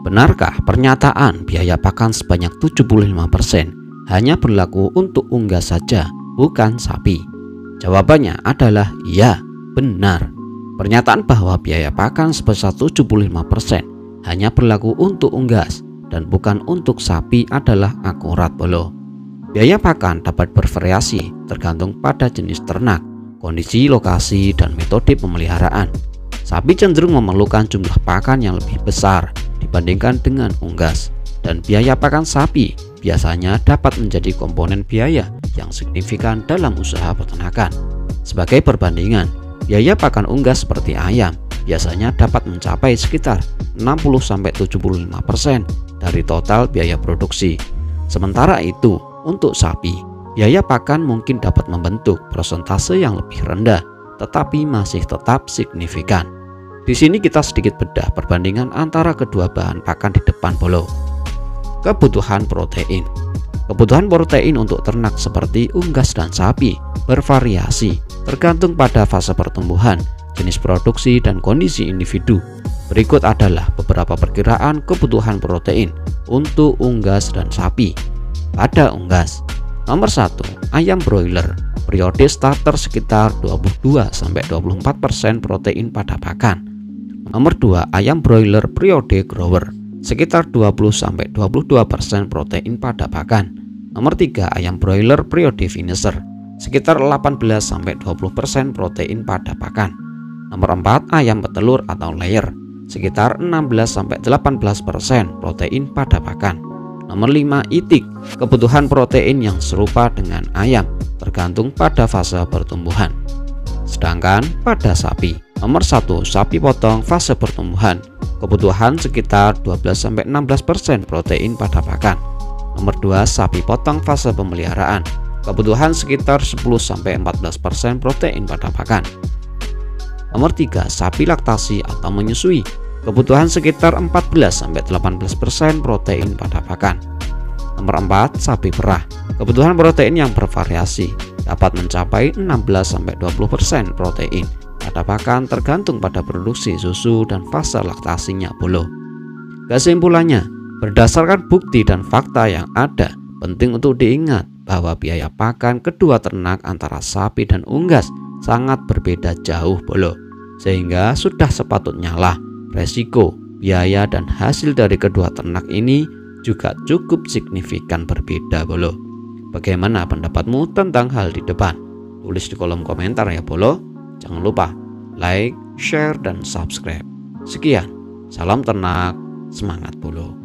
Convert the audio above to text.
Benarkah pernyataan biaya pakan sebanyak 75% hanya berlaku untuk unggas saja, bukan sapi? Jawabannya adalah iya, benar. Pernyataan bahwa biaya pakan sebesar 75% hanya berlaku untuk unggas dan bukan untuk sapi adalah akurat, bolo. Biaya pakan dapat bervariasi tergantung pada jenis ternak, kondisi lokasi, dan metode pemeliharaan. Sapi cenderung memerlukan jumlah pakan yang lebih besar dibandingkan dengan unggas, dan biaya pakan sapi biasanya dapat menjadi komponen biaya yang signifikan dalam usaha peternakan. Sebagai perbandingan, biaya pakan unggas seperti ayam biasanya dapat mencapai sekitar 60-75% dari total biaya produksi. Sementara itu, untuk sapi, biaya pakan mungkin dapat membentuk persentase yang lebih rendah, tetapi masih tetap signifikan. Di sini kita sedikit bedah perbandingan antara kedua bahan pakan di depan, bolo. Kebutuhan protein. Kebutuhan protein untuk ternak seperti unggas dan sapi bervariasi tergantung pada fase pertumbuhan, jenis produksi, dan kondisi individu. Berikut adalah beberapa perkiraan kebutuhan protein untuk unggas dan sapi. Pada unggas, nomor 1, ayam broiler. Periode starter sekitar 22-24% protein pada pakan. Nomor 2, ayam broiler periode grower, sekitar 20-22% protein pada pakan. Nomor 3, ayam broiler periode finisher, sekitar 18-20% protein pada pakan. Nomor 4, ayam petelur atau layer, sekitar 16-18% protein pada pakan. Nomor 5, itik. Kebutuhan protein yang serupa dengan ayam tergantung pada fase pertumbuhan. Sedangkan pada sapi, nomor 1, sapi potong fase pertumbuhan, kebutuhan sekitar 12-16% protein pada pakan. Nomor 2, sapi potong fase pemeliharaan, kebutuhan sekitar 10-14% protein pada pakan. Nomor 3, sapi laktasi atau menyusui, kebutuhan sekitar 14-18% protein pada pakan. Nomor 4, sapi perah, kebutuhan protein yang bervariasi, dapat mencapai 16-20% protein pada pakan tergantung pada produksi susu dan fase laktasinya, bolo. Kesimpulannya, berdasarkan bukti dan fakta yang ada, penting untuk diingat bahwa biaya pakan kedua ternak antara sapi dan unggas sangat berbeda jauh, bolo. Sehingga sudah sepatutnya lah resiko, biaya, dan hasil dari kedua ternak ini juga cukup signifikan berbeda, bolo. Bagaimana pendapatmu tentang hal di depan? Tulis di kolom komentar ya, bolo. Jangan lupa like, share, dan subscribe. Sekian, salam ternak, semangat, bolo.